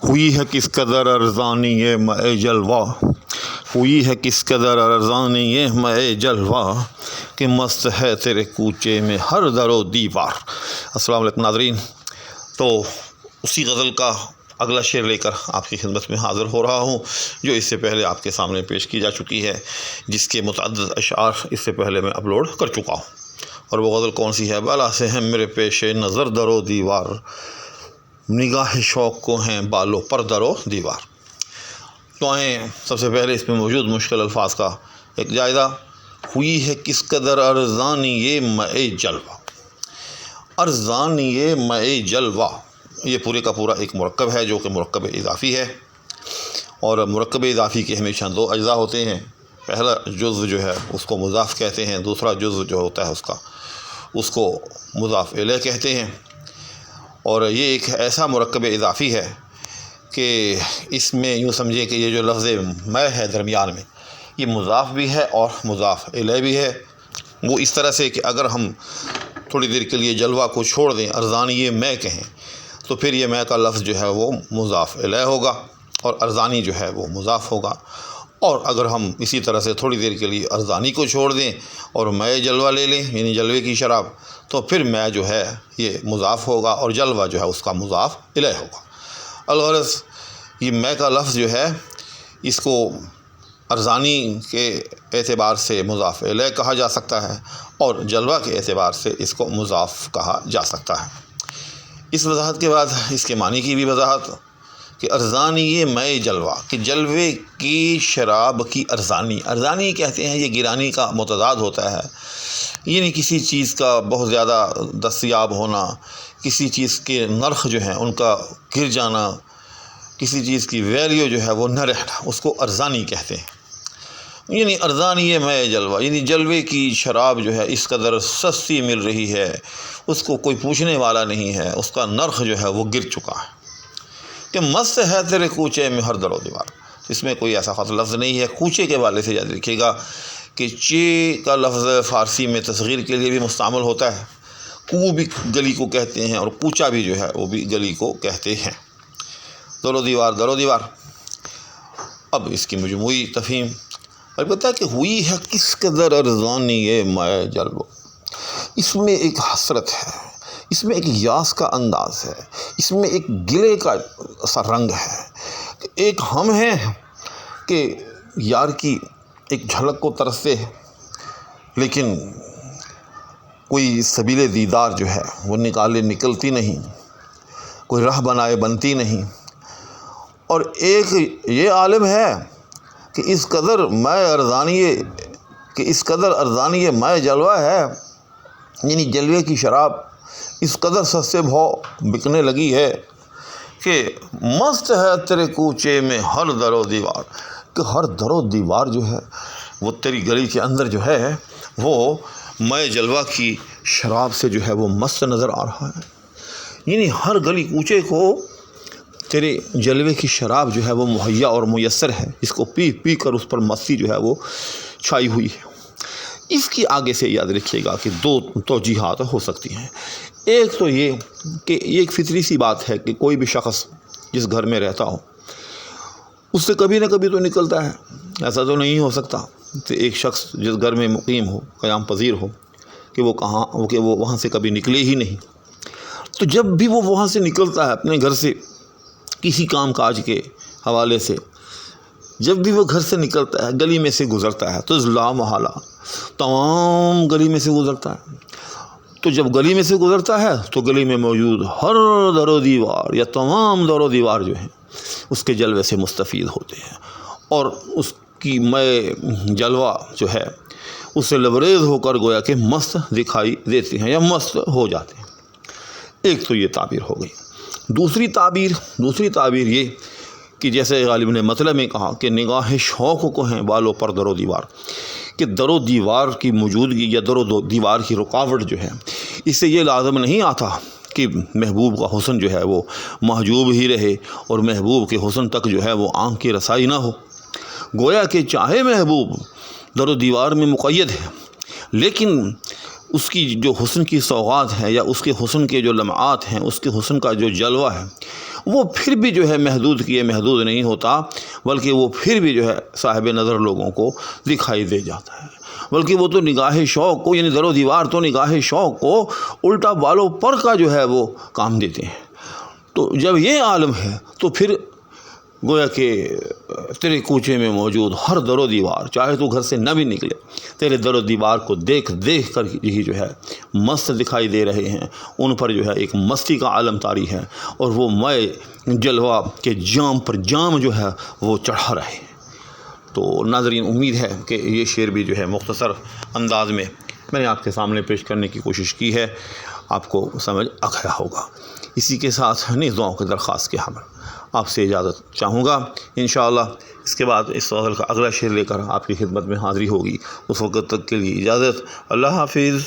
ہوئی ہے کس قدر ارزانی یہ مے جلوہ، ہوئی ہے کس قدر ارزانی یہ مے جلوہ، کہ مست ہے تیرے کوچے میں ہر در و دیوار۔ السلام علیکم ناظرین، تو اسی غزل کا اگلا شعر لے کر آپ کی خدمت میں حاضر ہو رہا ہوں، جو اس سے پہلے آپ کے سامنے پیش کی جا چکی ہے، جس کے متعدد اشعار اس سے پہلے میں اپلوڈ کر چکا ہوں۔ اور وہ غزل کون سی ہے؟ بالا سے ہے میرے پیش نظر در و دیوار، نگاہ شوق کو ہیں بالوں پر در و دیوار۔ تو آئیں سب سے پہلے اس میں موجود مشکل الفاظ کا ایک جائزہ۔ ہوئی ہے کس قدر ارزانی یہ مے جلوہ، ارزانی یہ مے جلوہ، یہ پورے کا پورا ایک مرکب ہے جو کہ مرکب اضافی ہے، اور مرکب اضافی کے ہمیشہ دو اجزاء ہوتے ہیں۔ پہلا جزء جو ہے اس کو مضاف کہتے ہیں، دوسرا جزء جو ہوتا ہے اس کو مضاف الیہ کہتے ہیں۔ اور یہ ایک ایسا مرکب اضافی ہے کہ اس میں یوں سمجھے کہ یہ جو لفظ میں ہے درمیان میں، یہ مضاف بھی ہے اور مضاف الیہ بھی ہے۔ وہ اس طرح سے کہ اگر ہم تھوڑی دیر کے لیے جلوہ کو چھوڑ دیں، ارزانی یہ میں کہیں، تو پھر یہ میں کا لفظ جو ہے وہ مضاف الیہ ہوگا اور ارزانی جو ہے وہ مضاف ہوگا۔ اور اگر ہم اسی طرح سے تھوڑی دیر کے لیے ارزانی کو چھوڑ دیں اور میں جلوہ لے لیں، یعنی جلوے کی شراب، تو پھر میں جو ہے یہ مضاف ہوگا اور جلوہ جو ہے اس کا مضاف الیہ ہوگا۔ الغرض یہ میں کا لفظ جو ہے اس کو ارزانی کے اعتبار سے مضاف الیہ کہا جا سکتا ہے، اور جلوہ کے اعتبار سے اس کو مضاف کہا جا سکتا ہے۔ اس وضاحت کے بعد اس کے معنی کی بھی وضاحت کہ ارزانی یہ مے جلوہ، کہ جلوے کی شراب کی ارزانی، ارزانی کہتے ہیں یہ گرانی کا متضاد ہوتا ہے، یعنی کسی چیز کا بہت زیادہ دستیاب ہونا، کسی چیز کے نرخ جو ہیں ان کا گر جانا، کسی چیز کی ویلیو جو ہے وہ نہ رہنا، اس کو ارزانی کہتے ہیں۔ یعنی ارزانی یہ مے جلوہ، یعنی جلوے کی شراب جو ہے اس قدر سستی مل رہی ہے، اس کو کوئی پوچھنے والا نہیں ہے، اس کا نرخ جو ہے وہ گر چکا ہے، کہ مست ہے تیرے کوچے میں ہر در و دیوار۔ اس میں کوئی ایسا خاص لفظ نہیں ہے۔ کوچے کے والے سے یاد رکھیے گا کہ چے کا لفظ فارسی میں تصغیر کے لیے بھی مستعمل ہوتا ہے، کو بھی گلی کو کہتے ہیں اور کوچا بھی جو ہے وہ بھی گلی کو کہتے ہیں۔ در و دیوار، در و دیوار۔ اب اس کی مجموعی تفہیم البتہ کہ ہوئی ہے کس قدر ارزانی یہ مے جلوہ، اس میں ایک حسرت ہے، اس میں ایک یاس کا انداز ہے، اس میں ایک گلے کا سا رنگ ہے۔ ایک ہم ہیں کہ یار کی ایک جھلک کو ترستے ہیں، لیکن کوئی سبیل دیدار جو ہے وہ نکلتی نہیں، کوئی راہ بنائے بنتی نہیں۔ اور ایک یہ عالم ہے کہ اس قدر ارزانی یہ مے جلوہ ہے، یعنی جلوے کی شراب اس قدر سستے بھاؤ بکنے لگی ہے کہ مست ہے تیرے کوچے میں ہر در و دیوار، کہ ہر در و دیوار جو ہے وہ تیری گلی کے اندر جو ہے وہ مے جلوہ کی شراب سے جو ہے وہ مست نظر آ رہا ہے۔ یعنی ہر گلی کوچے کو تیرے جلوے کی شراب جو ہے وہ مہیا اور میسر ہے، اس کو پی پی کر اس پر مستی جو ہے وہ چھائی ہوئی ہے۔ اس کی آگے سے یاد رکھیے گا کہ دو توجیحات ہو سکتی ہیں۔ ایک تو یہ کہ یہ ایک فطری سی بات ہے کہ کوئی بھی شخص جس گھر میں رہتا ہو اس سے کبھی نہ کبھی تو نکلتا ہے، ایسا تو نہیں ہو سکتا کہ ایک شخص جس گھر میں مقیم ہو، قیام پذیر ہو، کہ وہ وہاں سے کبھی نکلے ہی نہیں۔ تو جب بھی وہ وہاں سے نکلتا ہے اپنے گھر سے کسی کام کاج کے حوالے سے، جب بھی وہ گھر سے نکلتا ہے گلی میں سے گزرتا ہے تو لا محالہ تمام گلی میں سے گزرتا ہے۔ تو جب گلی میں سے گزرتا ہے تو گلی میں موجود ہر در و دیوار یا تمام در و دیوار جو ہیں اس کے جلوے سے مستفید ہوتے ہیں، اور اس کی مے جلوہ جو ہے اس سے لبریز ہو کر گویا کہ مست دکھائی دیتے ہیں یا مست ہو جاتے ہیں۔ ایک تو یہ تعبیر ہو گئی۔ دوسری تعبیر یہ کہ جیسے غالب نے مطلب میں کہا کہ نگاہ شوق کو ہیں بالوں پر در و دیوار، کہ در و دیوار کی موجودگی یا در و دیوار کی رکاوٹ جو ہے اس سے یہ لازم نہیں آتا کہ محبوب کا حسن جو ہے وہ محجوب ہی رہے اور محبوب کے حسن تک جو ہے وہ آنکھ کی رسائی نہ ہو۔ گویا کہ چاہے محبوب در و دیوار میں مقید ہے، لیکن اس کی جو حسن کی سوغات ہے یا اس کے حسن کے جو لمعات ہیں، اس کے حسن کا جو جلوہ ہے، وہ پھر بھی جو ہے محدود کیے محدود نہیں ہوتا، بلکہ وہ پھر بھی جو ہے صاحب نظر لوگوں کو دکھائی دے جاتا ہے، بلکہ وہ تو نگاہ شوق کو، یعنی در و دیوار تو نگاہ شوق کو الٹا بالوں پر کا جو ہے وہ کام دیتے ہیں۔ تو جب یہ عالم ہے تو پھر گویا کہ تیرے کوچے میں موجود ہر در و دیوار، چاہے تو گھر سے نہ بھی نکلے، تیرے در و دیوار کو دیکھ دیکھ کر ہی جو ہے مست دکھائی دے رہے ہیں، ان پر جو ہے ایک مستی کا عالم طاری ہے، اور وہ مائے جلوہ کے جام پر جام جو ہے وہ چڑھا رہے ہیں۔ تو ناظرین، امید ہے کہ یہ شعر بھی جو ہے مختصر انداز میں نے آپ کے سامنے پیش کرنے کی کوشش کی ہے، آپ کو سمجھ آ گیا ہوگا۔ اسی کے ساتھ نیز دعاؤں کی درخواست کے حمل آپ سے اجازت چاہوں گا۔ انشاءاللہ اس کے بعد اس غزل کا اگلا شعر لے کر آپ کی خدمت میں حاضری ہوگی، اس وقت تک کے لیے اجازت، اللہ حافظ۔